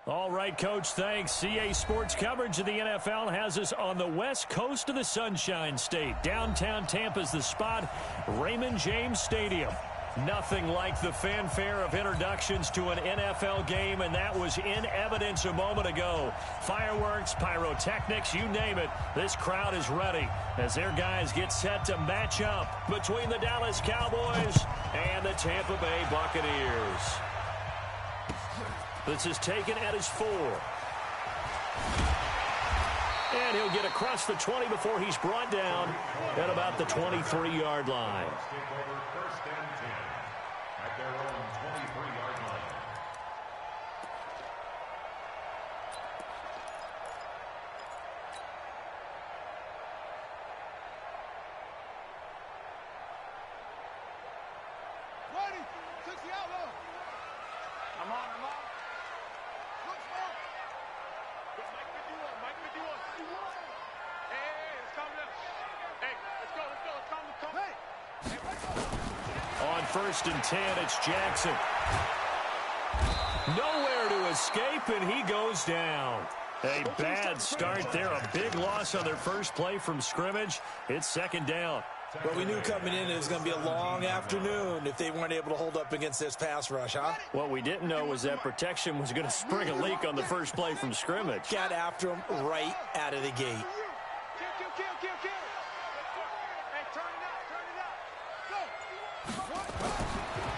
All right, Coach, thanks. CA Sports coverage of the NFL has us on the west coast of the Sunshine State. Downtown Tampa's the spot, Raymond James Stadium. Nothing like the fanfare of introductions to an NFL game, and that was in evidence a moment ago. Fireworks, pyrotechnics, you name it. This crowd is ready as their guys get set to match up between the Dallas Cowboys and the Tampa Bay Buccaneers. This is taken at his 4. And he'll get across the 20 before he's brought down at about the 23-yard line. At their own 23-yard line. Ready, 60 outlaw. I'm on. Look, smoke. It's Mike 51, Mike 51. Hey, it's coming up. Hey, let's go. Come. Hey, let's go. On 1st and 10, it's Jackson. Nowhere to escape, and he goes down. A bad start there. A big loss on their first play from scrimmage. It's 2nd down. Well, we knew coming in it was going to be a long afternoon if they weren't able to hold up against this pass rush, huh? What we didn't know was that protection was going to spring a leak on the first play from scrimmage. Got after him right out of the gate. Kill. Hey, turn it up. Go.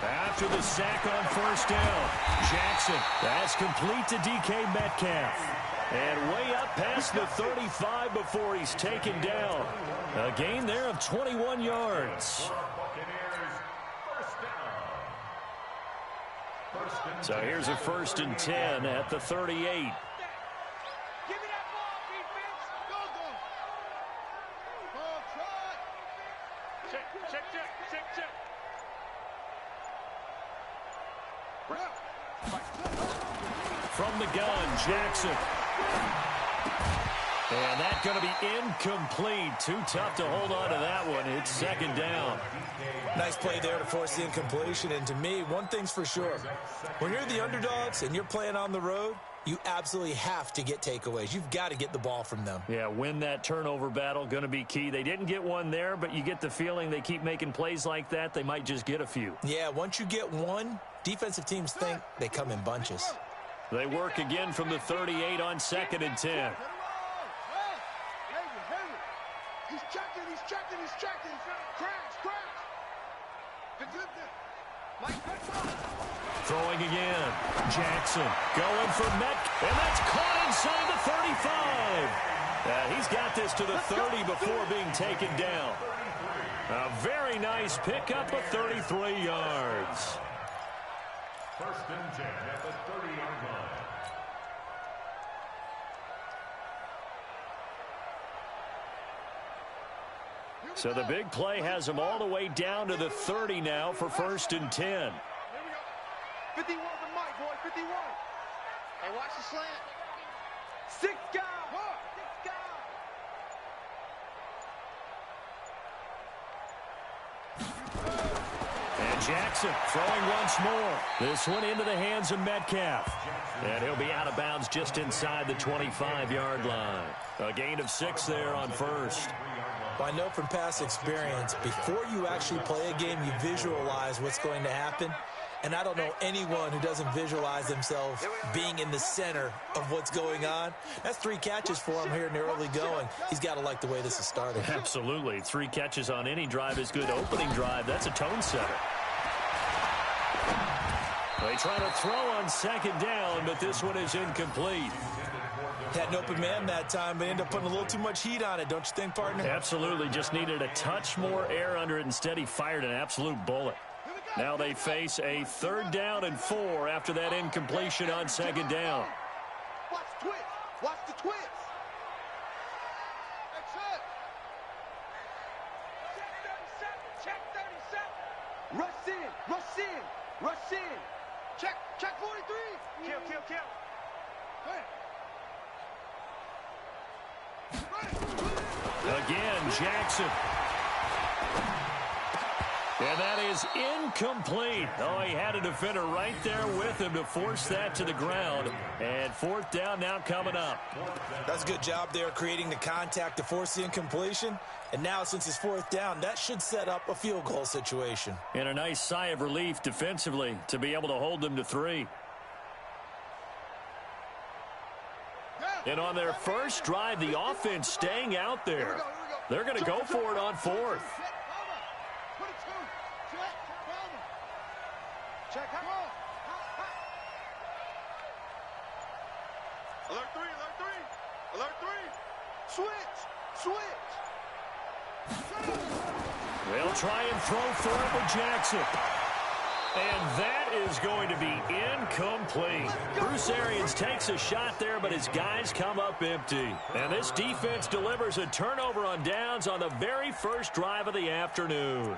After the sack on 1st down, Jackson, that's complete to DK Metcalf. And way up past the 35 before he's taken down. A gain there of 21 yards. So here's a 1st and 10 at the 38. Give me that ball, defense. Go. Ball, try. Check. From the gun, Jackson. And that's going to be incomplete. Too tough to hold on to that one. It's 2nd down. Nice play there to force the incompletion. And to me, one thing's for sure. When you're the underdogs and you're playing on the road, you absolutely have to get takeaways. You've got to get the ball from them. Yeah, win that turnover battle, going to be key. They didn't get one there, but you get the feeling they keep making plays like that, they might just get a few. Yeah, once you get one, defensive teams think they come in bunches. They work again from the 38 on 2nd and 10. He's checking. Crash. Throwing again. Jackson going for Metcalf. And that's caught inside the 35. He's got this to the 30 before being taken down. A very nice pickup of 33 yards. 1st and 10 at the 30-yard line. So the big play has them all the way down to the 30 now for 1st and 10. Here we go. 51 for Mike, boy. 51. Hey, watch the slant. 6 guys. And Jackson throwing once more. This one into the hands of Metcalf. And he'll be out of bounds just inside the 25-yard line. A gain of 6 there on 1st. Well, I know from past experience, before you actually play a game, you visualize what's going to happen. And I don't know anyone who doesn't visualize themselves being in the center of what's going on. That's 3 catches for him here in the early going. He's got to like the way this is started. Absolutely. 3 catches on any drive is good. Opening drive, that's a tone setter. They try to throw on 2nd down, but this one is incomplete. Had an open man that time, but ended up putting a little too much heat on it, don't you think, partner? Absolutely. Just needed a touch more air under it. Instead, he fired an absolute bullet. Now they face a 3rd down and 4 after that incompletion on 2nd down. Watch the twist. Watch the twist. That's it. Check 37. Rush in. Check 43. Kill. Again, Jackson. And that is incomplete. Oh, he had a defender right there with him to force that to the ground. And fourth down now coming up. That's a good job there creating the contact to force the incompletion. And now since it's fourth down, that should set up a field goal situation. And a nice sigh of relief defensively to be able to hold them to 3. And on their first drive, the offense staying out there. They're going to go for it on fourth. Check, come on. Alert 3, alert 3. Alert 3. Switch. They'll try and throw for it with Jackson. And that is going to be incomplete. Bruce Arians takes a shot there, but his guys come up empty. And this defense delivers a turnover on downs on the very first drive of the afternoon.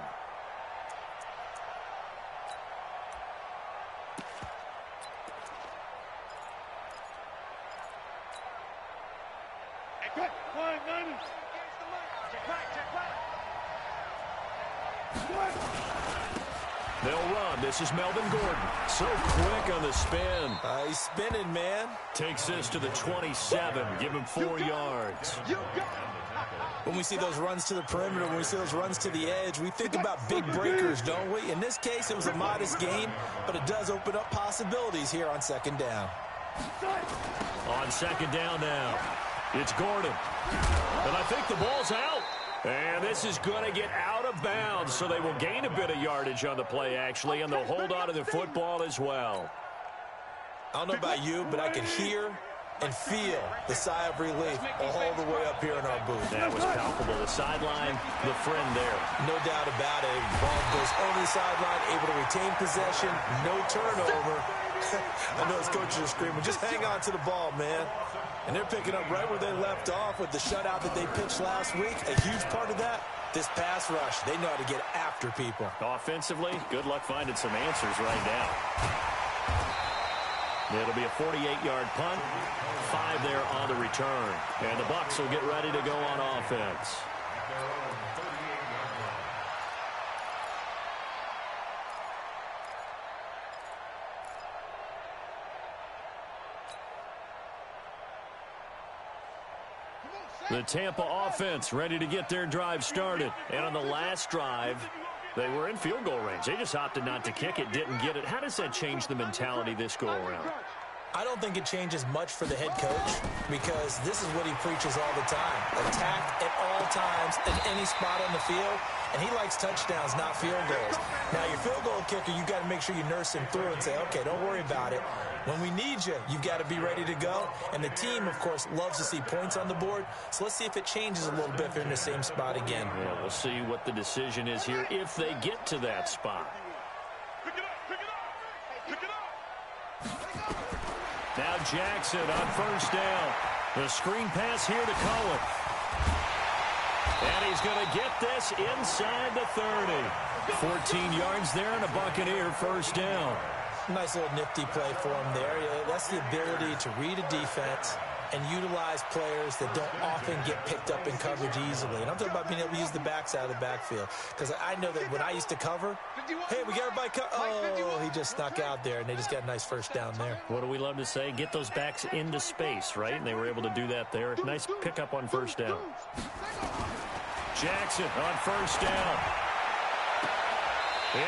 They'll run. This is Melvin Gordon. So quick on the spin. He's spinning, man. Takes this to the 27. Give him 4 yards. When we see those runs to the perimeter, when we see those runs to the edge, we think about big breakers, don't we? In this case, it was a modest gain, but it does open up possibilities here on second down. On second down now, it's Gordon. And I think the ball's out. And this is going to get out of bounds, so they will gain a bit of yardage on the play, actually, and they'll hold on to the football as well. I don't know about you, but I can hear and feel the sigh of relief all the way up here in our booth. That was palpable. The sideline, the friend there. No doubt about it. Ball goes over the sideline, able to retain possession, no turnover. I know his coaches are screaming, just hang on to the ball, man. And they're picking up right where they left off with the shutout that they pitched last week. A huge part of that, this pass rush. They know how to get after people. Offensively, good luck finding some answers right now. It'll be a 48-yard punt, 5 there on the return. And the Bucs will get ready to go on offense. The Tampa offense ready to get their drive started. And on the last drive, they were in field goal range. They just opted not to kick it, didn't get it. How does that change the mentality this go-around? I don't think it changes much for the head coach because this is what he preaches all the time. Attack at all times in any spot on the field, and he likes touchdowns, not field goals. Now, your field goal kicker, you got to make sure you nurse him through and say, okay, don't worry about it. When we need you, you've got to be ready to go. And the team, of course, loves to see points on the board. So let's see if it changes a little bit if they're in the same spot again. Yeah, we'll see what the decision is here if they get to that spot. Now Jackson on first down. The screen pass here to Cohen. And he's going to get this inside the 30. 14 yards there and a Buccaneer first down. Nice little nifty play for him there. That's the ability to read a defense and utilize players that don't often get picked up in coverage easily. And I'm talking about being able to use the backs out of the backfield. Because I know that when I used to cover, hey, we got everybody oh, he just snuck out there, and they just got a nice first down there. What do we love to say? Get those backs into space, right? And they were able to do that there. Nice pickup on first down. Jackson on first down.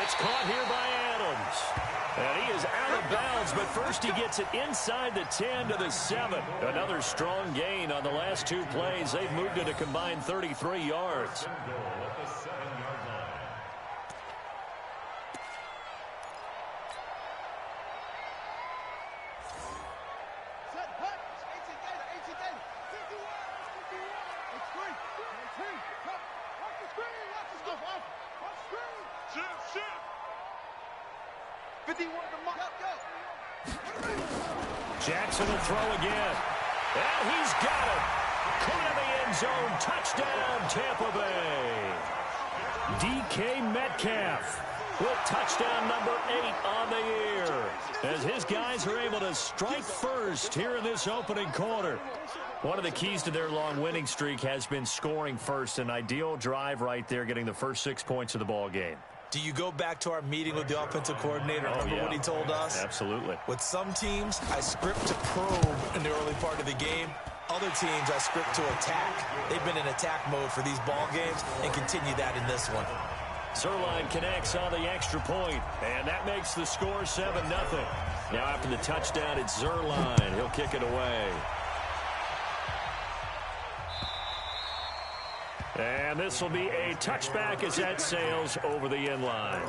It's caught here by Adams. And he is out of bounds, but first he gets it inside the 10 to the 7. Another strong gain on the last 2 plays. They've moved it a combined 33 yards. Jackson will throw again. And he's got it. Caught in the end zone. Touchdown, Tampa Bay. DK Metcalf with touchdown number 8 on the year, as his guys are able to strike first here in this opening quarter. One of the keys to their long winning streak has been scoring first. An ideal drive right there, getting the first 6 points of the ball game. Do you go back to our meeting with the offensive coordinator? Remember what he told us? Absolutely. With some teams, I script to probe in the early part of the game. Other teams, I script to attack. They've been in attack mode for these ball games and continue that in this one. Zuerlein connects on the extra point, and that makes the score 7-0. Now after the touchdown, it's Zuerlein. He'll kick it away. And this will be a touchback as that sails over the end line.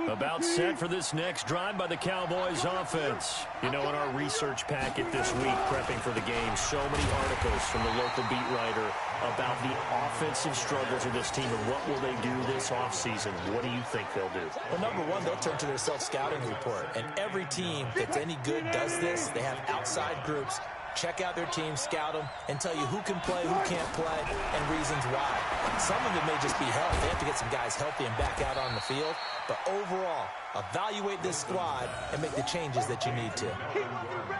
About set for this next drive by the Cowboys offense. You know, in our research packet this week, prepping for the game, so many articles from the local beat writer about the offensive struggles of this team and what will they do this offseason. What do you think they'll do? Well, number one, they'll turn to their self-scouting report. And every team that's any good does this. They have outside groups. Check out their team, scout them, and tell you who can play, who can't play, and reasons why. Some of it may just be health. They have to get some guys healthy and back out on the field. But overall, evaluate this squad and make the changes that you need to.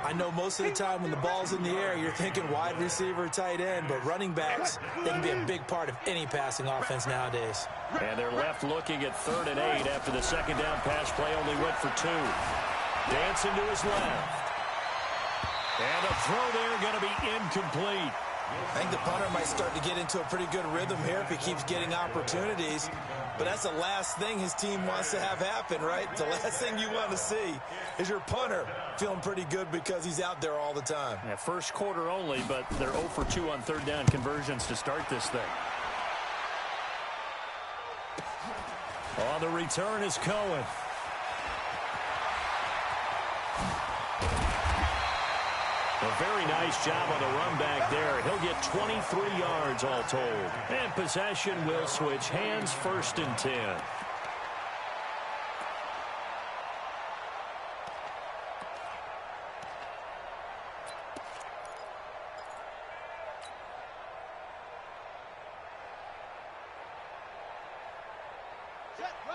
I know most of the time when the ball's in the air, you're thinking wide receiver, tight end, but running backs, they can be a big part of any passing offense nowadays. And they're left looking at 3rd and 8 after the second down pass play only went for 2. Dancing to his left. And the throw there going to be incomplete. I think the punter might start to get into a pretty good rhythm here if he keeps getting opportunities. But that's the last thing his team wants to have happen, right? The last thing you want to see is your punter feeling pretty good because he's out there all the time. Yeah, first quarter only, but they're 0 for 2 on 3rd down conversions to start this thing. On the return is Cohen. A very nice job on the run back there. He'll get 23 yards all told. And possession will switch hands, 1st and 10.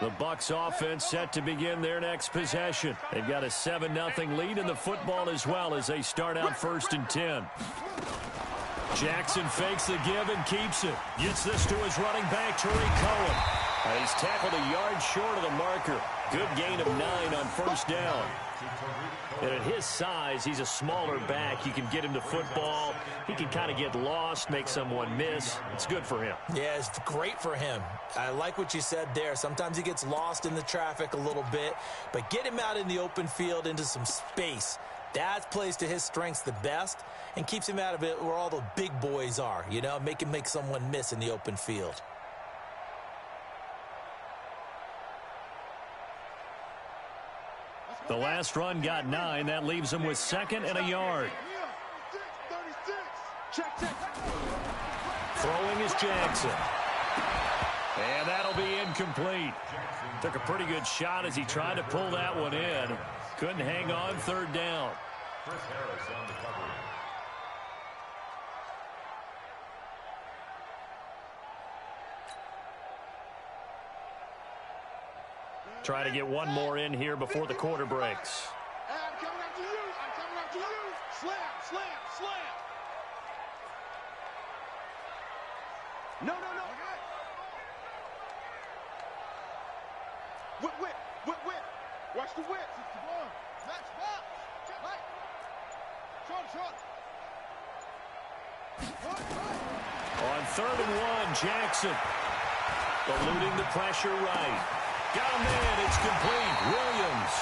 The Bucs offense set to begin their next possession. They've got a 7-0 lead in the football as well as they start out 1st and 10. Jackson fakes the give and keeps it. Gets this to his running back, Tariq Cohen. He's tackled a yard short of the marker. Good gain of 9 on 1st down. And at his size, he's a smaller back. You can get him to football. He can kind of get lost, make someone miss. It's good for him. Yeah, it's great for him. I like what you said there. Sometimes he gets lost in the traffic a little bit, but get him out in the open field into some space. That plays to his strengths the best and keeps him out of it where all the big boys are, you know, make him make someone miss in the open field. The last run got 9. That leaves him with 2nd and a yard. Throwing is Jackson. And that'll be incomplete. Took a pretty good shot as he tried to pull that one in. Couldn't hang on 3rd down. Chris Harris on the cover. Try to get one more in here before the quarter breaks. I'm coming after you. I'm coming after you. Slam, slam, slam. No, no, no. Whip, whip, whip, whip. Watch the whip. Match box. Right. Short. On 3rd and 1, Jackson eluding the pressure right. Got him in. It's complete. Williams.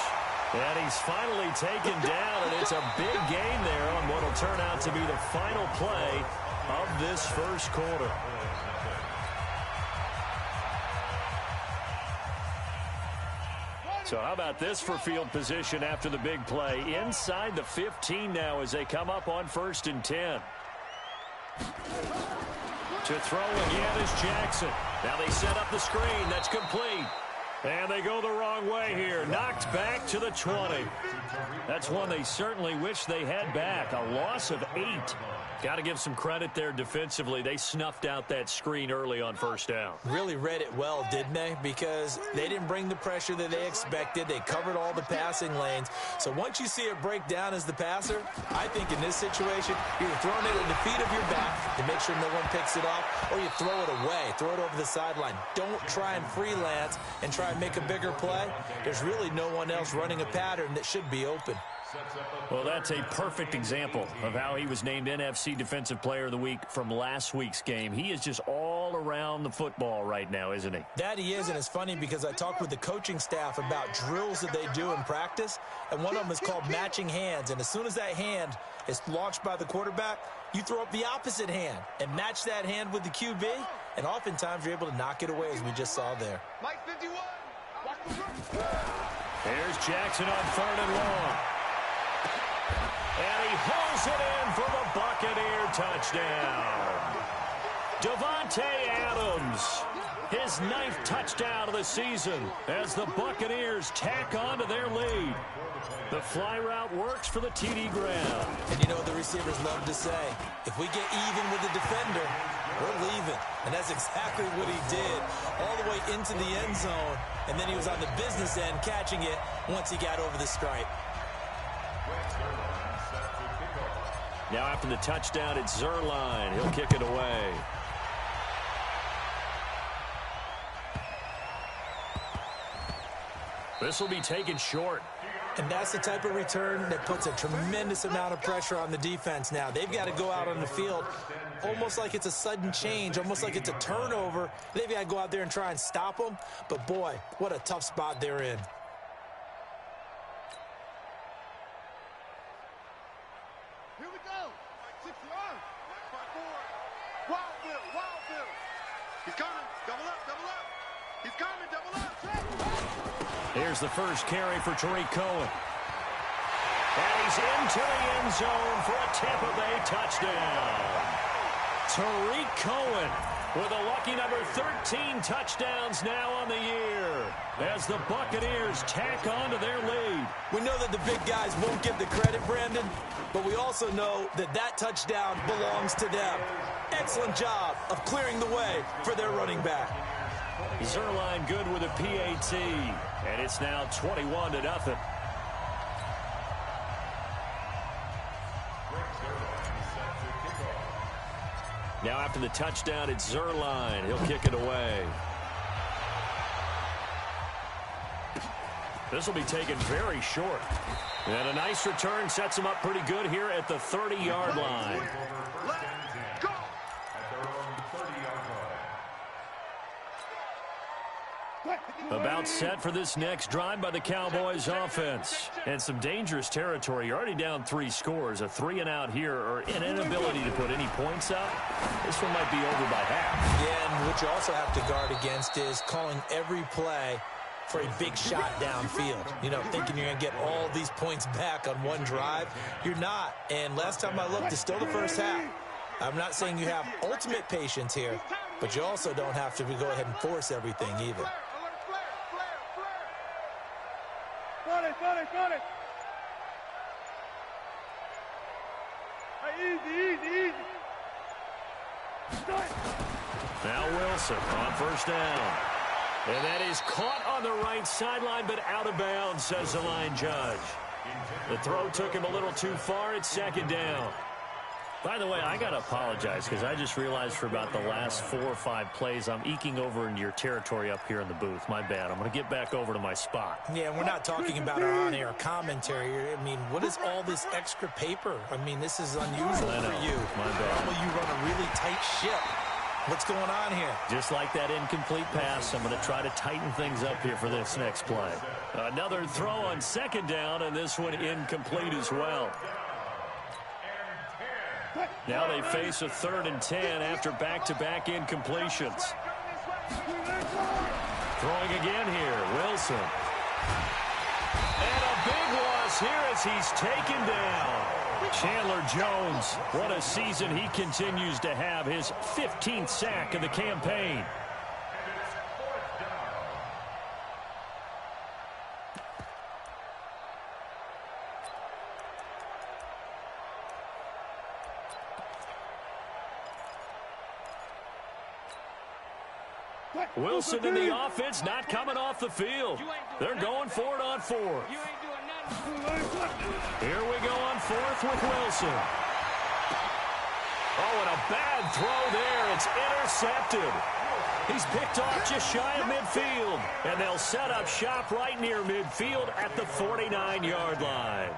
And he's finally taken down, and it's a big gain there on what will turn out to be the final play of this first quarter. So how about this for field position after the big play? Inside the 15 now as they come up on 1st and 10. To throw again is Jackson. Now they set up the screen. That's complete. And they go the wrong way here. Knocked back to the 20. That's one they certainly wish they had back. A loss of 8. Got to give some credit there defensively. They snuffed out that screen early on first down. Really read it well, didn't they? Because they didn't bring the pressure that they expected. They covered all the passing lanes. So once you see it break down as the passer, I think in this situation, you're throwing it at the feet of your back to make sure no one picks it off, or you throw it away, throw it over the sideline. Don't try and freelance and try and make a bigger play. There's really no one else running a pattern that should be open. Well, that's a perfect example of how he was named NFC Defensive Player of the Week from last week's game. He is just all around the football right now, isn't he? That he is, and it's funny because I talked with the coaching staff about drills that they do in practice, and one of them is called matching hands. And as soon as that hand is launched by the quarterback, you throw up the opposite hand and match that hand with the QB, and oftentimes you're able to knock it away, as we just saw there. Mike 51. Watch the run. Here's Jackson on 3rd and long. And he hauls it in for the Buccaneer touchdown. Davante Adams, his 9th touchdown of the season as the Buccaneers tack on to their lead. The fly route works for the TD ground. And you know what the receivers love to say? If we get even with the defender, we're leaving. And that's exactly what he did, all the way into the end zone. And then he was on the business end catching it once he got over the stripe. Now after the touchdown, it's Zuerlein. He'll kick it away. This will be taken short. And that's the type of return that puts a tremendous amount of pressure on the defense now. They've got to go out on the field almost like it's a sudden change, almost like it's a turnover. They've got to go out there and try and stop them. But, boy, what a tough spot they're in. Here we go. 6 yards. Wild Bill. He's coming. Double up. He's coming. Double up. Here's the first carry for Tariq Cohen. And he's into the end zone for a Tampa Bay touchdown. Tariq Cohen with a lucky number 13 touchdowns now on the year as the Buccaneers tack on to their lead. We know that the big guys won't get the credit, Brandon, but we also know that that touchdown belongs to them. Excellent job of clearing the way for their running back. Zuerlein good with a PAT, and it's now 21-0. Now after the touchdown, it's Zuerlein. He'll kick it away. This will be taken very short. And a nice return sets him up pretty good here at the 30-yard line. Let's go. About set for this next drive by the Cowboys offense. And some dangerous territory. You're already down 3 scores. A 3-and-out here, or an inability to put any points up. This one might be over by half. Yeah, and what you also have to guard against is calling every play for a big shot downfield. You know, thinking you're going to get all these points back on one drive. You're not. And last time I looked, it's still the first half. I'm not saying you have ultimate patience here, but you also don't have to go ahead and force everything either. Got it. Easy. Now Wilson on first down. And that is caught on the right sideline, but out of bounds, says the line judge. The throw took him a little too far. It's 2nd down. By the way, I got to apologize because I just realized for about the last 4 or 5 plays, I'm eking over into your territory up here in the booth. My bad. I'm going to get back over to my spot. Yeah, we're not talking about our on-air commentary. I mean, what is all this extra paper? I mean, this is unusual for you. My bad. Normally you run a really tight ship. What's going on here? Just like that incomplete pass, I'm going to try to tighten things up here for this next play. Another throw on 2nd down, and this one incomplete as well. Now they face a 3rd and 10 after back-to-back incompletions. Throwing again here, Wilson. And a big loss here as he's taken down. Chandler Jones, what a season he continues to have, his 15th sack of the campaign. Wilson in the offense, not coming off the field. They're going for it on fourth. Here we go on fourth with Wilson. Oh, and a bad throw there. It's intercepted. He's picked off just shy of midfield. And they'll set up shop right near midfield at the 49-yard line.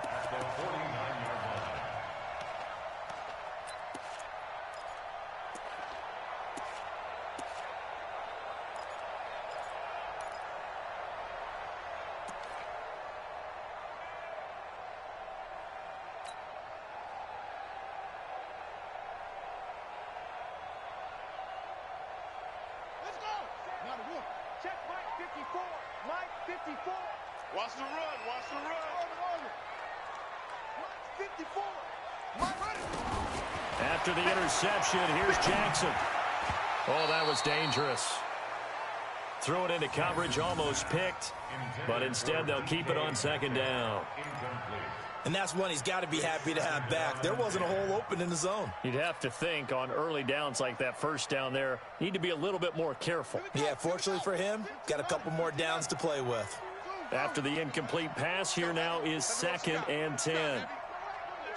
Watch the run. Watch the run. 54. After the interception, here's Jackson. Oh, that was dangerous. Threw it into coverage, almost picked. But instead, they'll keep it on second down. And that's one he's got to be happy to have back. There wasn't a hole open in the zone. You'd have to think on early downs like that first down there, need to be a little bit more careful. Yeah, fortunately for him, got a couple more downs to play with. After the incomplete pass, here now is 2nd and 10. What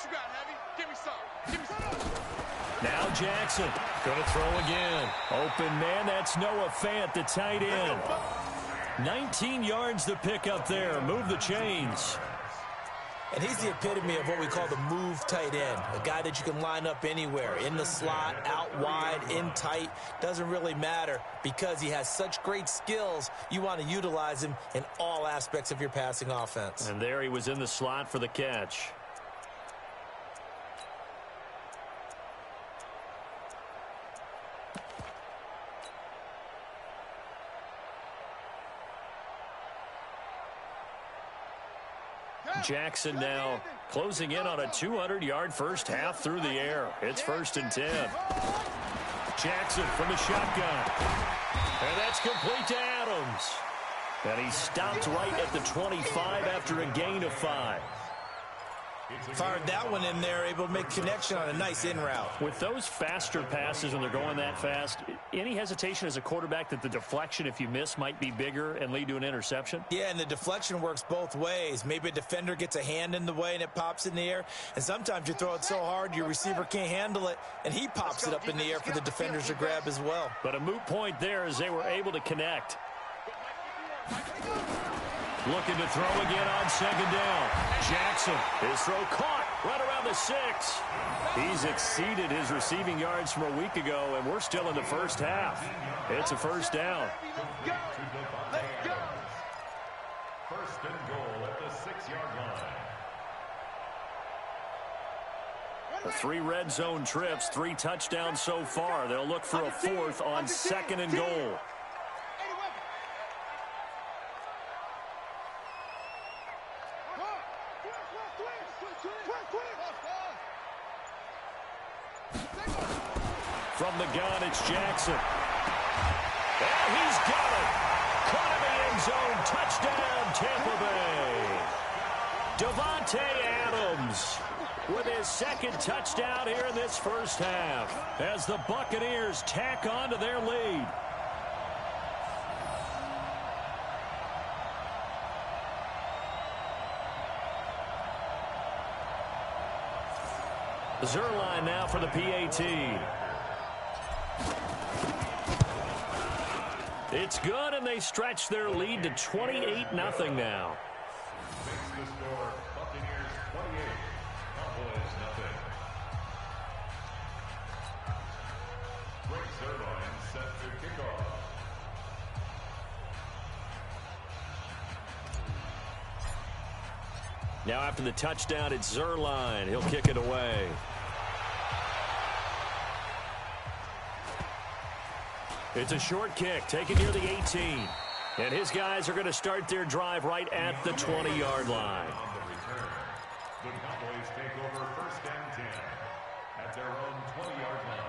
you got, Heavy? Give me some. Give me some. Now Jackson going to throw again. Open man, that's Noah Fant, the tight end. 19 yards to pick up there. Move the chains. And he's the epitome of what we call the move tight end. A guy that you can line up anywhere, in the slot, out wide, in tight. Doesn't really matter because he has such great skills. You want to utilize him in all aspects of your passing offense. And there he was in the slot for the catch. Jackson now closing in on a 200-yard first half through the air. It's 1st and 10. Jackson from the shotgun. And that's complete to Adams. And he stopped right at the 25 after a gain of 5. Fired that one in there, able to make connection on a nice in route. With those faster passes when they're going that fast, any hesitation as a quarterback that the deflection, if you miss, might be bigger and lead to an interception? Yeah, and the deflection works both ways. Maybe a defender gets a hand in the way and it pops in the air. And sometimes you throw it so hard your receiver can't handle it, and he pops it up in the air for the defenders to grab as well. But a moot point there as they were able to connect. Looking to throw again on 2nd down. Jackson, his throw caught right around the 6. He's exceeded his receiving yards from a week ago, and we're still in the first half. It's a first down. First and goal at the 6-yard line. The 3 red zone trips, 3 touchdowns so far. They'll look for a 4th on 2nd and goal. From the gun, it's Jackson. And he's got it. Caught in the end zone. Touchdown, Tampa Bay. Davante Adams with his 2nd touchdown here in this first half as the Buccaneers tack on to their lead. Zuerlein now for the PAT. It's good, and they stretch their lead to 28-0 now. Makes the score Buccaneers 28, Cowboys nothing. Greg Zuerlein set to kick off. Now after the touchdown, it's Zuerlein. He'll kick it away. It's a short kick, taken near the 18. And his guys are going to start their drive right at the 20-yard line. On the return, the Cowboys take over 1st and 10 at their own 20-yard line.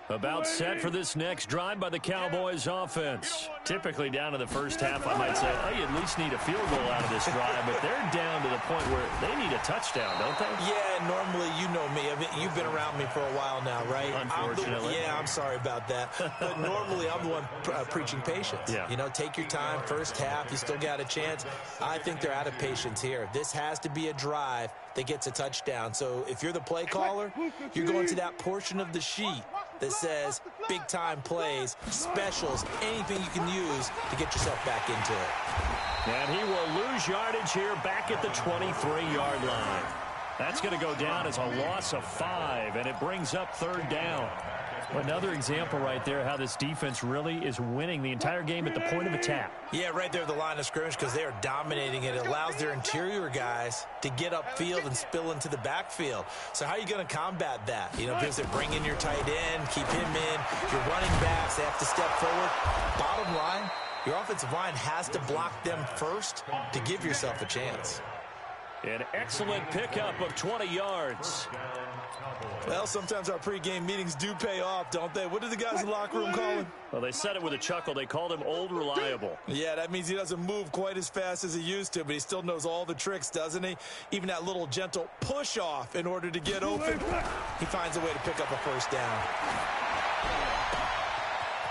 About set for this next drive by the Cowboys offense. Typically down to the first half, I might say, oh, you at least need a field goal out of this drive, but they're down to the point where they need a touchdown, don't they? Yeah, normally, you know me. I mean, you've been around me for a while now, right? Unfortunately. I'm sorry about that. But normally, I'm the one preaching patience. Yeah. You know, take your time, first half, you still got a chance. I think they're out of patience here. This has to be a drive that gets a touchdown. So if you're the play caller, you're going to that portion of the sheet that says big-time plays, specials, anything you can use to get yourself back into it. And he will lose yardage here back at the 23-yard line. That's going to go down as a loss of 5, and it brings up third down. Another example right there how this defense really is winning the entire game at the point of attack. Yeah, right there at the line of scrimmage because they are dominating it. It allows their interior guys to get upfield and spill into the backfield. So how are you going to combat that? You know, because they bring in your tight end, keep him in. Your running backs, they have to step forward. Bottom line, your offensive line has to block them first to give yourself a chance. An excellent pickup of 20 yards. Well, sometimes our pregame meetings do pay off, don't they? What did the guys in the locker room call him? Well, they said it with a chuckle. They called him Old Reliable. Yeah, that means he doesn't move quite as fast as he used to, but he still knows all the tricks, doesn't he? Even that little gentle push-off in order to get open. He finds a way to pick up a first down.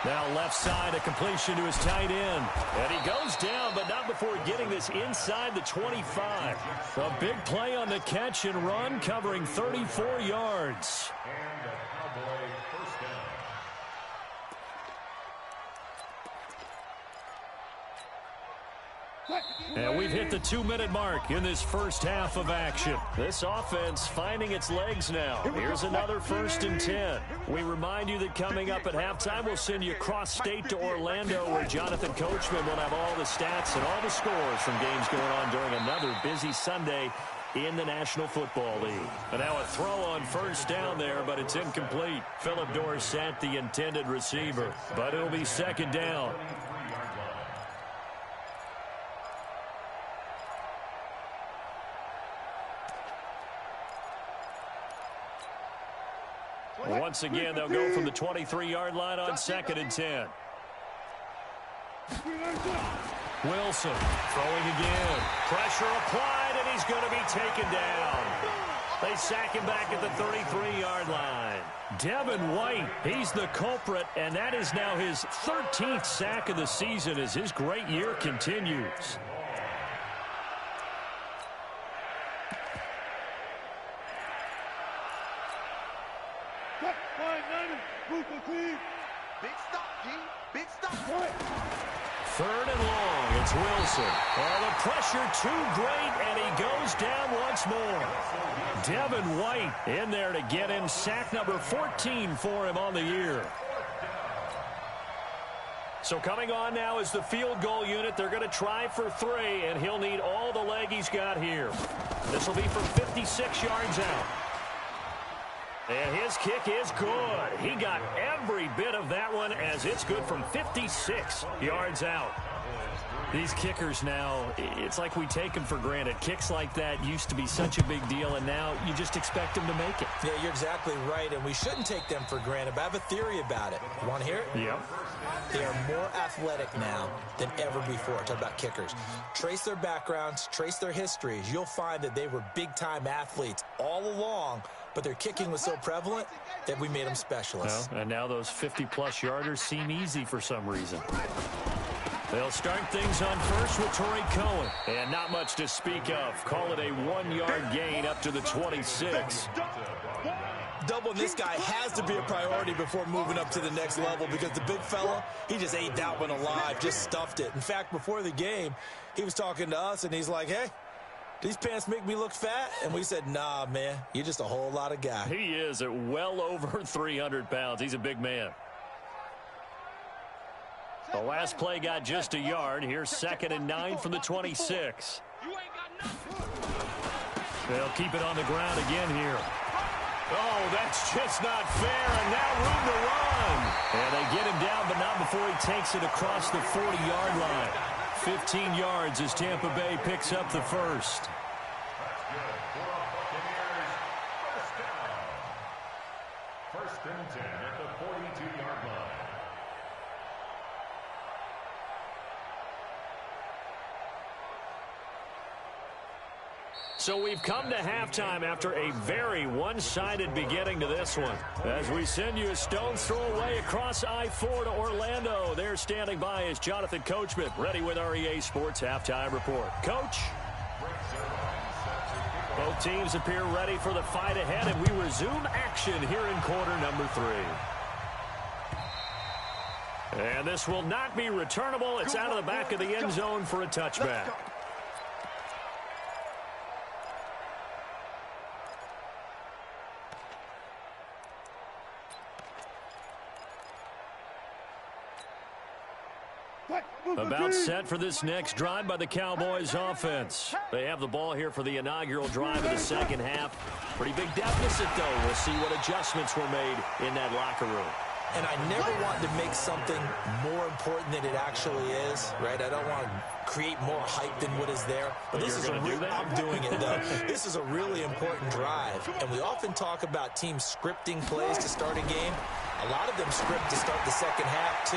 Now left side, a completion to his tight end. And he goes down, but not before getting this inside the 25. A big play on the catch and run, covering 34 yards. And the Cowboy first down. And we've hit the 2-minute mark in this first half of action. This offense finding its legs now. Here's another 1st and 10. We remind you that coming up at halftime, we'll send you cross-state to Orlando, where Jonathan Coachman will have all the stats and all the scores from games going on during another busy Sunday in the National Football League. And now a throw on first down there, but it's incomplete. Philip Dorsett, the intended receiver. But it'll be second down. Once again, they'll go from the 23-yard line on 2nd and 10. Wilson throwing again. Pressure applied, and he's going to be taken down. They sack him back at the 33-yard line. Devin White, he's the culprit, and that is now his 13th sack of the season as his great year continues. Big stop, G. Big stop. 3rd and long. It's Wilson. Oh, the pressure too great, and he goes down once more. Devin White in there to get him. Sack number 14 for him on the year. So coming on now is the field goal unit. They're going to try for 3, and he'll need all the leg he's got here. This will be from 56 yards out. And his kick is good. He got every bit of that one as it's good from 56 yards out. These kickers now, it's like we take them for granted. Kicks like that used to be such a big deal, and now you just expect them to make it. Yeah, you're exactly right, and we shouldn't take them for granted, but I have a theory about it. You want to hear it? Yep. They are more athletic now than ever before. Talk about kickers. Trace their backgrounds, trace their histories. You'll find that they were big-time athletes all along, but their kicking was so prevalent that we made them specialists. Well, and now those 50-plus yarders seem easy for some reason. They'll start things on first with Torrey Cohen. And not much to speak of. Call it a 1-yard gain up to the 26. Doubling this guy has to be a priority before moving up to the next level because the big fella, he just ate that one alive, just stuffed it. In fact, before the game, he was talking to us, and he's like, hey, these pants make me look fat? And we said, nah, man, you're just a whole lot of guy. He is at well over 300 pounds. He's a big man. The last play got just a yard. Here's 2nd and 9 from the 26. They'll keep it on the ground again here. Oh, that's just not fair, and now room to run. And they get him down, but not before he takes it across the 40-yard line. 15 yards as Tampa Bay picks up the first. First and 10 at the 42-yard line. So we've come to halftime after a very one-sided beginning to this one. As we send you a stone's throw away across I-4 to Orlando. There standing by is Jonathan Coachman, ready with our EA Sports Halftime Report. Coach? Both teams appear ready for the fight ahead, and we resume action here in quarter number 3. And this will not be returnable. It's out of the back of the end zone for a touchback. About set for this next drive by the Cowboys offense. They have the ball here for the inaugural drive of the second half. Pretty big deficit, though. We'll see what adjustments were made in that locker room. And I never want to make something more important than it actually is, right? I don't want to create more hype than what is there. But this is I'm doing it, though. This is a really important drive. And we often talk about teams scripting plays to start a game. A lot of them script to start the second half, too.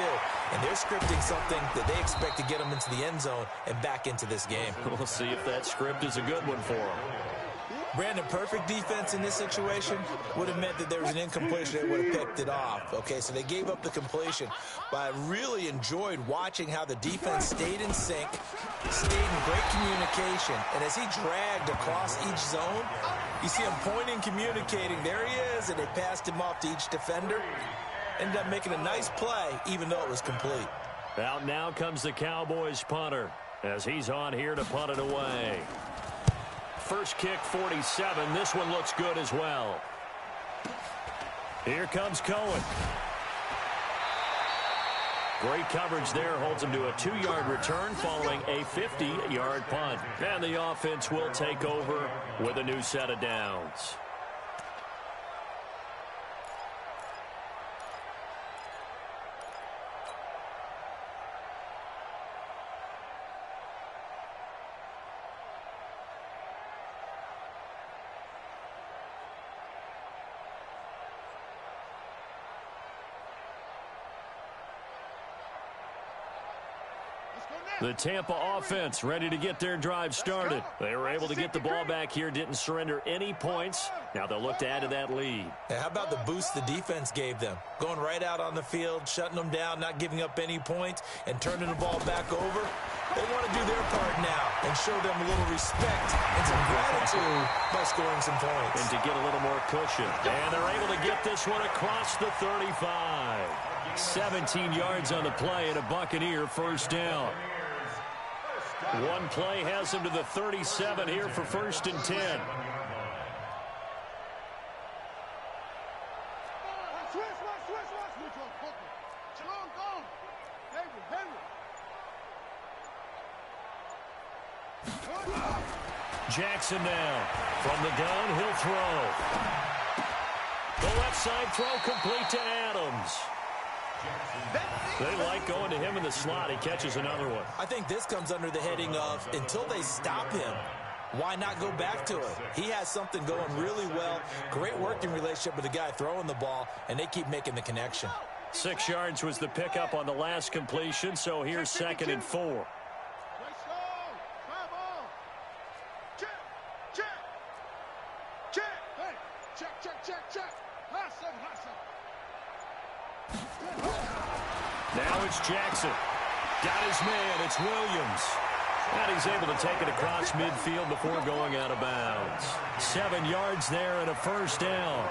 And they're scripting something that they expect to get them into the end zone and back into this game. We'll see if that script is a good one for them. Brandon, perfect defense in this situation would have meant that there was an incompletion. They would have picked it off. Okay, so they gave up the completion. But I really enjoyed watching how the defense stayed in sync, stayed in great communication. And as he dragged across each zone, you see him pointing, communicating. There he is, and they passed him off to each defender. Ended up making a nice play, even though it was complete. Out now comes the Cowboys punter as he's on here to punt it away. First kick, 47. This one looks good as well. Here comes Cohen. Great coverage there. Holds him to a 2-yard return following a 50-yard punt. And the offense will take over with a new set of downs. The Tampa offense ready to get their drive started. They were able to get the ball back here, didn't surrender any points. Now they'll look to add to that lead. Yeah, how about the boost the defense gave them? Going right out on the field, shutting them down, not giving up any points, and turning the ball back over. They want to do their part now and show them a little respect and some gratitude by scoring some points. And to get a little more cushion. And they're able to get this one across the 35. 17 yards on the play and a Buccaneer first down. One play has him to the 37 here for first and 10. Jackson now from the gun, he'll throw. The left side throw complete to Adams. They like going to him in the slot. He catches another one. I think this comes under the heading of until they stop him, why not go back to it? He has something going really well. Great working relationship with the guy throwing the ball, and they keep making the connection. 6 yards was the pickup on the last completion, so here's second and 4. Now it's Jackson. Got his man. It's Williams. And he's able to take it across midfield before going out of bounds. 7 yards there and a first down.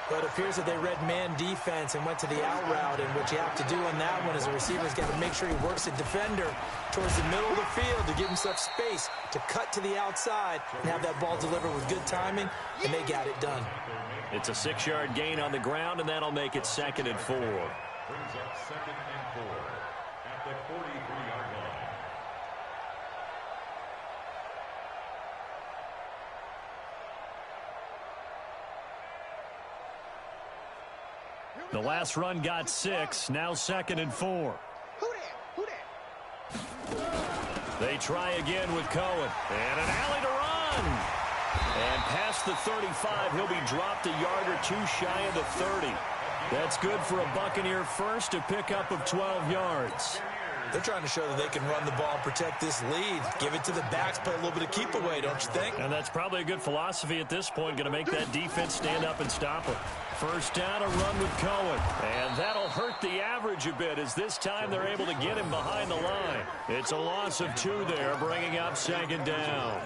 But it appears that they read man defense and went to the out route. And what you have to do on that one is the receiver's got to make sure he works the defender towards the middle of the field to give himself space to cut to the outside and have that ball delivered with good timing, and they got it done. It's a 6-yard gain on the ground, and that'll make it second and 4. Brings up second and 4 at the 43-yard line. The last run got 6. Now second and 4. They try again with Cohen. And an alley to run. And past the 35, he'll be dropped a yard or two shy of the 30. That's good for a Buccaneer first, a pickup of 12 yards. They're trying to show that they can run the ball and protect this lead. Give it to the backs, play a little bit of keep away, don't you think? And that's probably a good philosophy at this point, going to make that defense stand up and stop them. First down, a run with Cohen. And that'll hurt the average a bit as this time they're able to get him behind the line. It's a loss of 2 there, bringing up second down.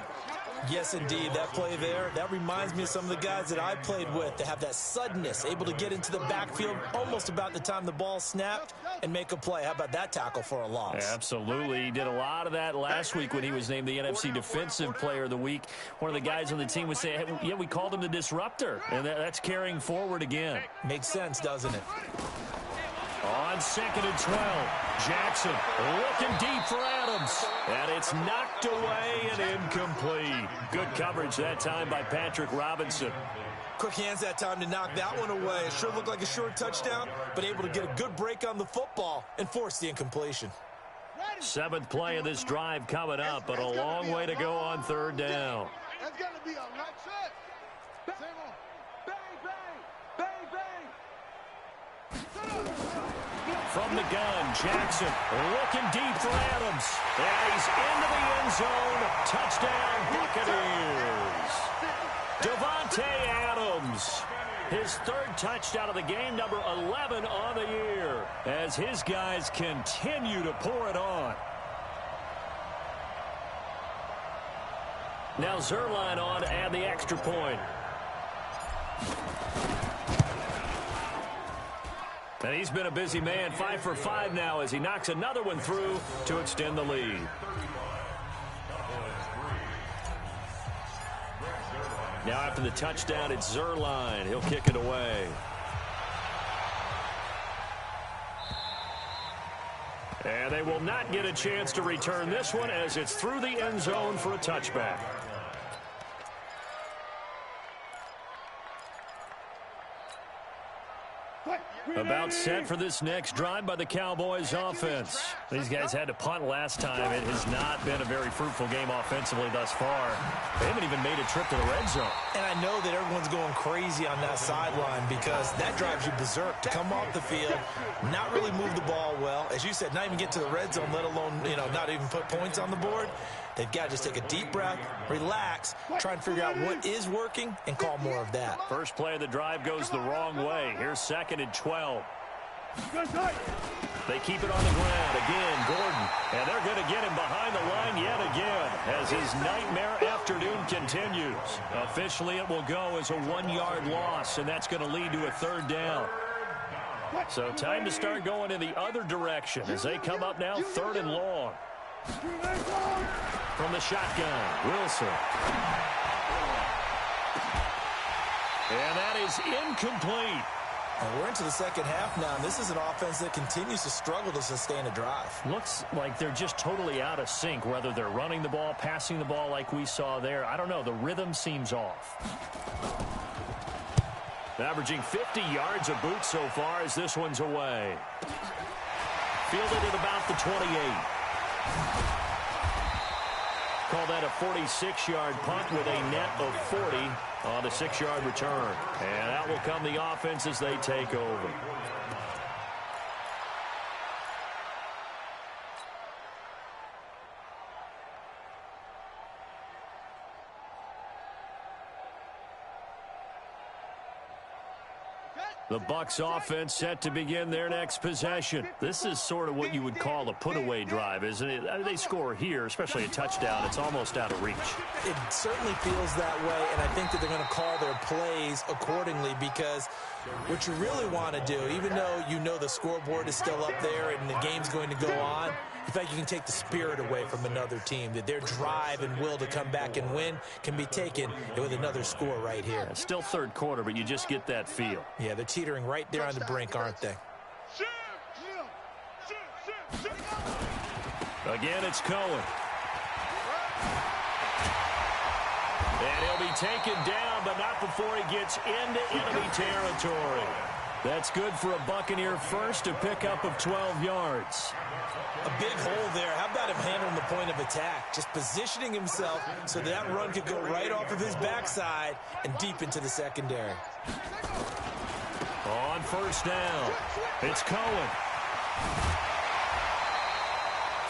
Yes, indeed. That play there, that reminds me of some of the guys that I played with that have that suddenness, able to get into the backfield almost about the time the ball snapped and make a play. How about that tackle for a loss? Absolutely. He did a lot of that last week when he was named the NFC Defensive Player of the Week. One of the guys on the team would say, hey, yeah, we called him the disruptor, and that's carrying forward again. Makes sense, doesn't it? On 2nd and 12, Jackson looking deep for Adams. And it's knocked away and incomplete. Good coverage that time by Patrick Robinson. Quick hands that time to knock that one away. It sure looked like a short touchdown, but able to get a good break on the football and force the incompletion. 7th play of this drive coming up, but a long way to go on 3rd down. That's got to be a right set. Same on. Bang, bang, bang, bang. From the gun, Jackson looking deep for Adams. And he's into the end zone. Touchdown, Buccaneers. Davante Adams. His 3rd touchdown of the game, number 11 on the year, as his guys continue to pour it on. Now Zuerlein on to add the extra point. And he's been a busy man, 5 for 5 now as he knocks another one through to extend the lead. Now after the touchdown, it's Zuerlein. He'll kick it away. And they will not get a chance to return this one as it's through the end zone for a touchback. About set for this next drive by the Cowboys offense. These guys had to punt last time. It has not been a very fruitful game offensively thus far. They haven't even made a trip to the red zone. And I know that everyone's going crazy on that sideline because that drives you berserk to come off the field, not really move the ball well. As you said, not even get to the red zone, let alone, not even put points on the board. They've got to just take a deep breath, relax, try and figure out what is working, and call more of that. First play of the drive goes the wrong way. Here's 2nd and 12. They keep it on the ground. Again, Gordon. And they're going to get him behind the line yet again as his nightmare afternoon continues. Officially, it will go as a 1-yard loss, and that's going to lead to a 3rd down. So time to start going in the other direction as they come up now 3rd and long. From the shotgun, Wilson. And that is incomplete. And we're into the second half now, and this is an offense that continues to struggle to sustain a drive. Looks like they're just totally out of sync, whether they're running the ball, passing the ball like we saw there. I don't know. The rhythm seems off. Averaging 50 yards a boot so far as this one's away. Fielded at about the 28. Call that a 46-yard punt with a net of 40 on a 6-yard return. And out will come the offense as they take over. The Bucs offense set to begin their next possession. This is sort of what you would call a put-away drive, isn't it? I mean, they score here, especially a touchdown. It's almost out of reach. It certainly feels that way, and I think that they're going to call their plays accordingly because what you really want to do, even though you know the scoreboard is still up there and the game's going to go on, in fact, you can take the spirit away from another team, that their drive and will to come back and win can be taken with another score right here. It's still 3rd quarter, but you just get that feel. Yeah, they're teetering right there on the brink, aren't they? Again, it's Cohen. And he'll be taken down, but not before he gets into enemy territory. That's good for a Buccaneer first, a pickup of 12 yards. A big hole there. How about him handling the point of attack? Just positioning himself so that run could go right off of his backside and deep into the secondary. On first down, it's Cohen.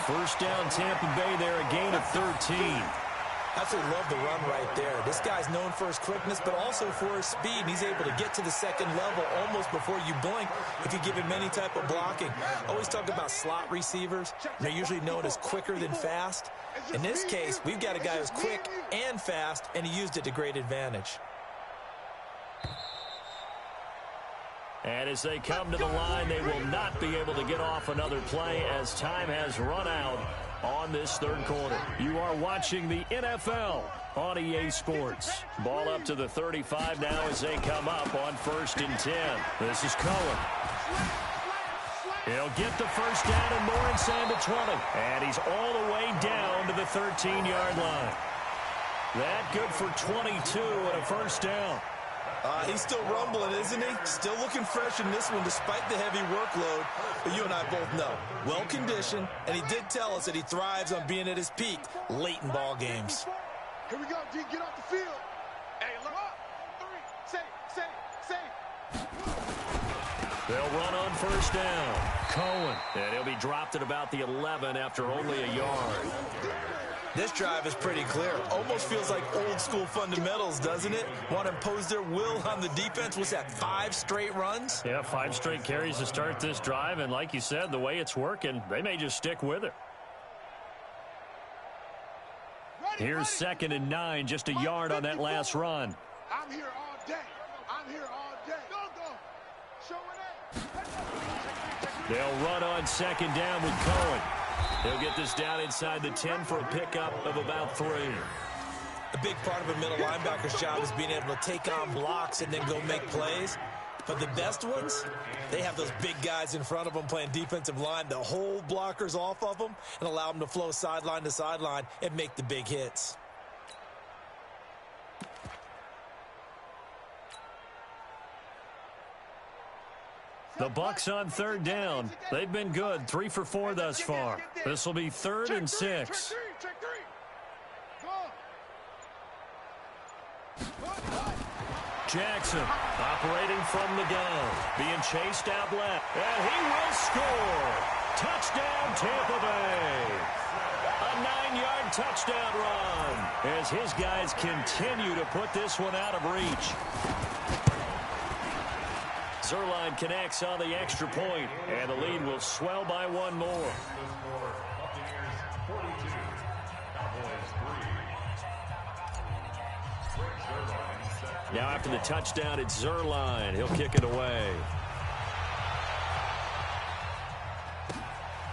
First down, Tampa Bay there, a gain of 13. Absolutely love the run right there. This guy's known for his quickness, but also for his speed. And he's able to get to the second level almost before you blink if you give him any type of blocking. I always talk about slot receivers. They're usually known as quicker than fast. In this case, we've got a guy who's quick and fast, and he used it to great advantage. And as they come to the line, they will not be able to get off another play as time has run out on this third quarter. You are watching the NFL on EA Sports. Ball up to the 35 now as they come up on 1st and 10. This is Cohen. He'll get the first down and more inside the 20. And he's all the way down to the 13-yard line. That good for 22 and a first down. He's still rumbling, isn't he? Still looking fresh in this one despite the heavy workload. But you and I both know, well-conditioned, and he did tell us that he thrives on being at his peak late in ball games. Here we go, D. Get off the field. Hey, look up. 3, say. They'll run on first down. Cohen. And he'll be dropped at about the 11 after only a yard. This drive is pretty clear. Almost feels like old school fundamentals, doesn't it? Want to impose their will on the defense. What's that, 5 straight runs? Yeah, 5 straight carries to start this drive. And like you said, the way it's working, they may just stick with it. Here's 2nd and 9, just a yard on that last run. I'm here all day. I'm here all day. Go. Show it. They'll run on 2nd down with Cohen. He'll get this down inside the 10 for a pickup of about 3. A big part of a middle linebacker's job is being able to take on blocks and then go make plays. But the best ones, they have those big guys in front of them playing defensive line to hold blockers off of them and allow them to flow sideline to sideline and make the big hits. The Bucs on 3rd down. They've been good, 3 for 4 thus far. This will be 3rd and 6. Check 3. Jackson operating from the gun, being chased out left, and he will score. Touchdown, Tampa Bay. A 9-yard touchdown run as his guys continue to put this one out of reach. Zuerlein connects on the extra point, and the lead will swell by 1 more. Now after the touchdown, it's Zuerlein. He'll kick it away.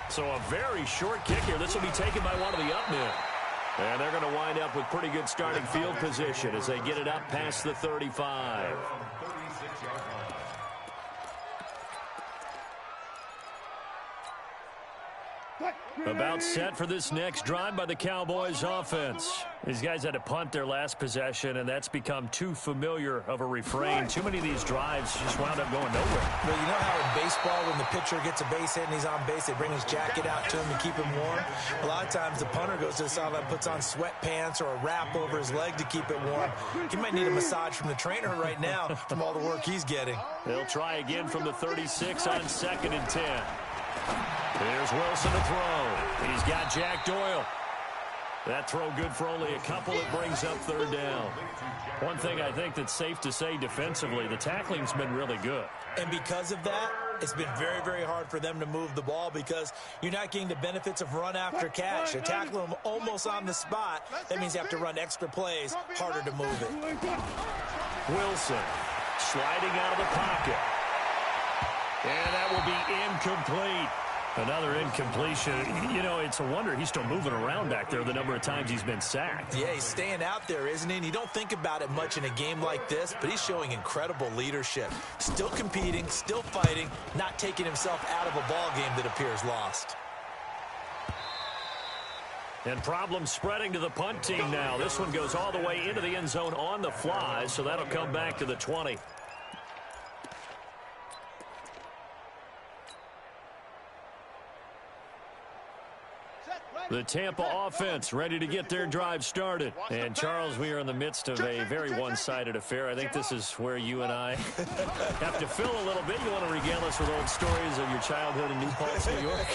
So a very short kick here. This will be taken by one of the up men. And they're going to wind up with pretty good starting field position as they get it up past the 35. About set for this next drive by the Cowboys offense. These guys had to punt their last possession, and that's become too familiar of a refrain. Too many of these drives just wound up going nowhere. But you know how in baseball, when the pitcher gets a base hit and he's on base, they bring his jacket out to him to keep him warm? A lot of times the punter goes to the sideline, puts on sweatpants or a wrap over his leg to keep it warm. He might need a massage from the trainer right now from all the work he's getting. They'll try again from the 36 on 2nd and 10. Here's Wilson to throw. He's got Jack Doyle. That throw good for only a couple. It brings up 3rd down. One thing I think that's safe to say defensively, the tackling's been really good. And because of that, it's been very, very hard for them to move the ball because you're not getting the benefits of run after catch. You're tackling them almost on the spot. That means you have to run extra plays, harder to move it. Wilson sliding out of the pocket. And that will be incomplete. Another incompletion. You know, it's a wonder he's still moving around back there the number of times he's been sacked. Yeah, he's staying out there, isn't he? And you don't think about it much in a game like this, but he's showing incredible leadership. Still competing, still fighting, not taking himself out of a ball game that appears lost. And problems spreading to the punt team now. This one goes all the way into the end zone on the fly, so that'll come back to the 20. The Tampa offense ready to get their drive started. And, Charles, we are in the midst of a very one-sided affair. I think this is where you and I have to fill a little bit. You want to regale us with old stories of your childhood in New Paltz, New York?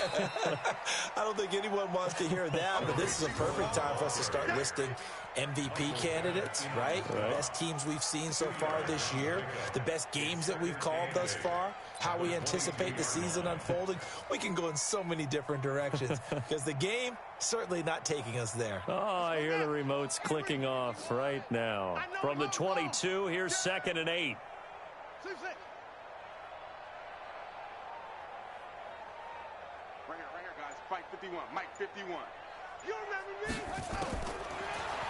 I don't think anyone wants to hear that, but this is a perfect time for us to start listing MVP candidates, right? The best teams we've seen so far this year, the best games that we've called thus far, how we anticipate the season unfolding. We can go in so many different directions because the game certainly not taking us there. Oh, I hear the remotes clicking off right now. From the 22, here's 2nd and 8. Right here, guys. Fight 51. Mike 51. You remember me?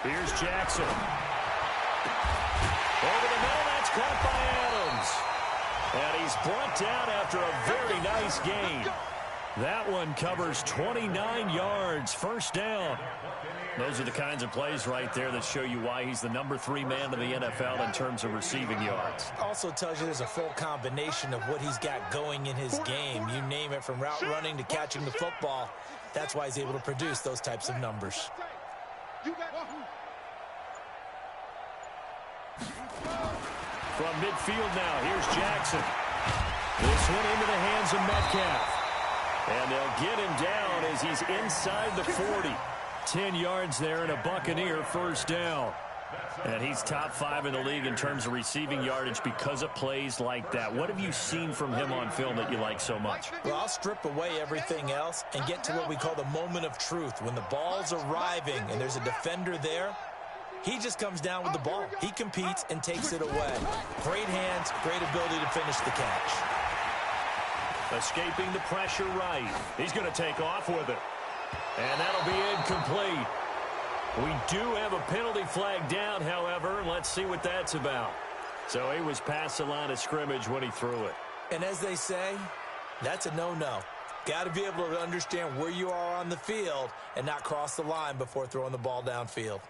Here's Jackson. Over the middle, that's caught by Adams. And he's brought down after a very nice gain. That one covers 29 yards, first down. Those are the kinds of plays right there that show you why he's the number 3 man in the NFL in terms of receiving yards. Also tells you there's a full combination of what he's got going in his game. You name it, from route running to catching the football. That's why he's able to produce those types of numbers. From midfield now, here's Jackson. This one into the hands of Metcalf. And they'll get him down as he's inside the 40. 10 yards there and a Buccaneer first down. And he's top 5 in the league in terms of receiving yardage because of plays like that. What have you seen from him on film that you like so much? Well, I'll strip away everything else and get to what we call the moment of truth. When the ball's arriving and there's a defender there, he just comes down with the ball. He competes and takes it away. Great hands, great ability to finish the catch. Escaping the pressure right. He's going to take off with it. And that'll be incomplete. We do have a penalty flag down, however. Let's see what that's about. So he was past the line of scrimmage when he threw it. And as they say, that's a no-no. Got to be able to understand where you are on the field and not cross the line before throwing the ball downfield.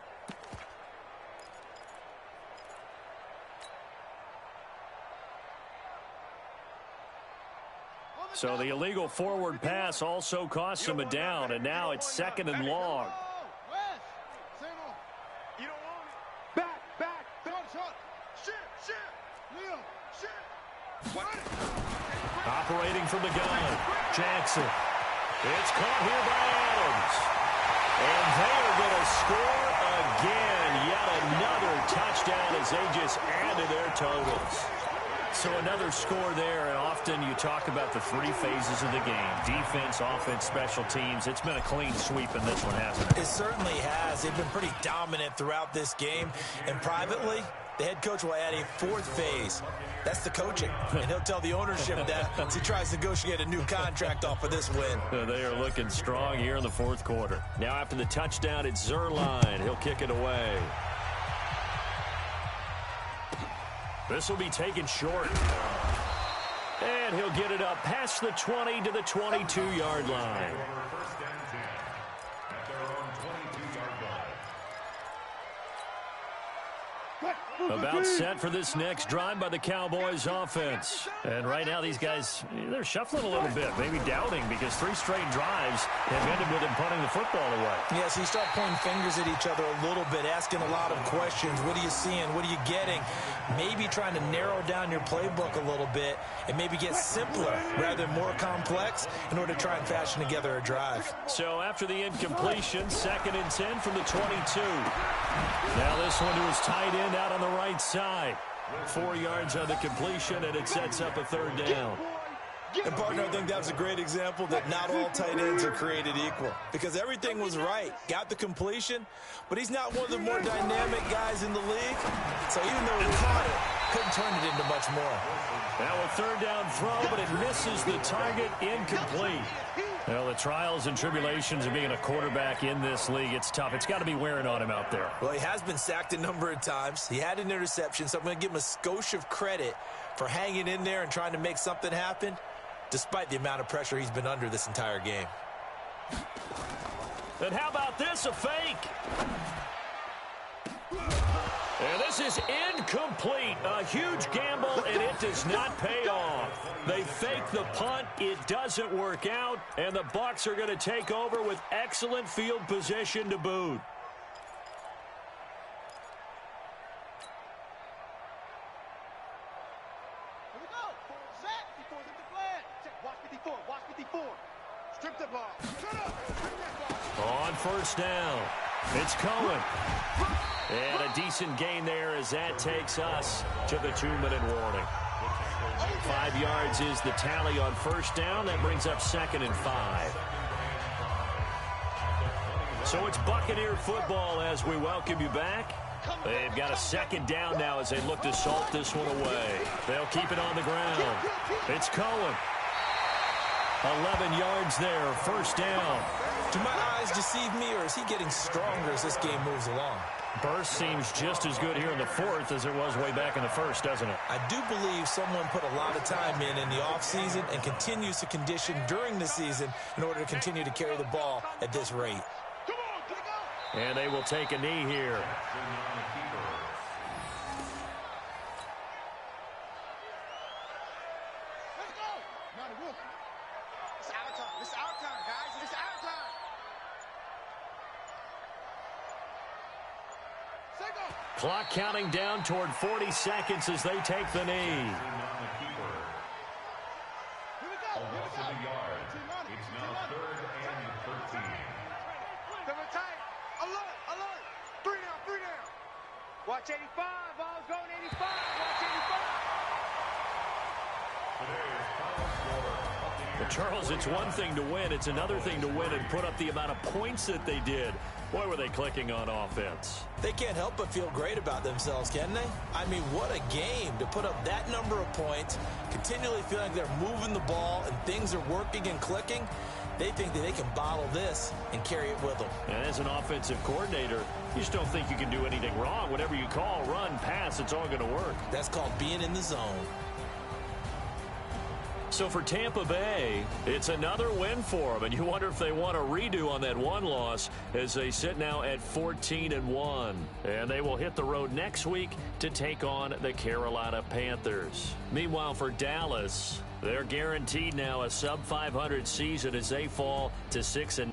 So the illegal forward pass also costs him a down, and now it's 2nd and long. Operating from the gun, Jackson. It's caught here by Adams. And they are going to score again. Yet another touchdown as they just add to their totals. So another score there, and often you talk about the 3 phases of the game. Defense, offense, special teams. It's been a clean sweep in this one, hasn't it? It certainly has. They've been pretty dominant throughout this game. And privately, the head coach will add a 4th phase. That's the coaching. And he'll tell the ownership that as he tries to negotiate a new contract off of this win. They are looking strong here in the 4th quarter. Now after the touchdown, it's Zuerlein. He'll kick it away. This will be taken short. And he'll get it up past the 20 to the 22-yard line. About set for this next drive by the Cowboys offense. And right now these guys, they're shuffling a little bit, maybe doubting, because 3 straight drives have ended with them punting the football away. Yeah, so you start pointing fingers at each other a little bit, asking a lot of questions. What are you seeing? What are you getting? Maybe trying to narrow down your playbook a little bit and maybe get simpler rather than more complex in order to try and fashion together a drive. So after the incompletion, 2nd and 10 from the 22. Now this one to his tight end out on the right side. 4 yards on the completion, and it sets up a 3rd down. And, partner, I think that was a great example that not all tight ends are created equal, because everything was right. Got the completion, but he's not one of the more dynamic guys in the league. So even though he caught it, couldn't turn it into much more. Now a 3rd down throw, but it misses the target, incomplete. Well, the trials and tribulations of being a quarterback in this league, it's tough. It's got to be wearing on him out there. Well, he has been sacked a number of times. He had an interception, so I'm going to give him a skosh of credit for hanging in there and trying to make something happen, despite the amount of pressure he's been under this entire game. And how about this, a fake? And this is incomplete. A huge gamble, and it does not pay off. They fake the punt. It doesn't work out, and the Bucs are going to take over with excellent field position to boot. Here we go. Set. 54 is at the flag. Check. Watch 54. Watch 54. Strip the ball. Shut up. Strip that ball. On first down, it's Cohen. And a decent gain there as that takes us to the 2-minute warning. 5 yards is the tally on first down. That brings up 2nd and 5. So it's Buccaneer football as we welcome you back. They've got a 2nd down now as they look to salt this one away. They'll keep it on the ground. It's Cohen. 11 yards there, first down. Do my eyes deceive me, or is he getting stronger as this game moves along? Burst seems just as good here in the 4th as it was way back in the 1st, doesn't it? I do believe someone put a lot of time in the offseason and continues to condition during the season in order to continue to carry the ball at this rate. And they will take a knee here. Let's go. Not a rookie. It's our time. It's our time, guys. It's our time. Clock counting down toward 40 seconds as they take the knee. Here we go. Here we go. It's now 3rd and 13. Double tight. Alert. Alert. 3 down. 3 down. Watch 85. Ball's going 85. Watch 85. Well, Charles, it's one thing to win. It's another thing to win and put up the amount of points that they did. Boy, were they clicking on offense. They can't help but feel great about themselves, can they? I mean, what a game to put up that number of points, continually feel like they're moving the ball and things are working and clicking. They think that they can bottle this and carry it with them. And as an offensive coordinator, you just don't think you can do anything wrong. Whatever you call, run, pass, it's all going to work. That's called being in the zone. So for Tampa Bay, it's another win for them, and you wonder if they want a redo on that one loss as they sit now at 14-1. And they will hit the road next week to take on the Carolina Panthers. Meanwhile, for Dallas, they're guaranteed now a sub-500 season as they fall to 6-.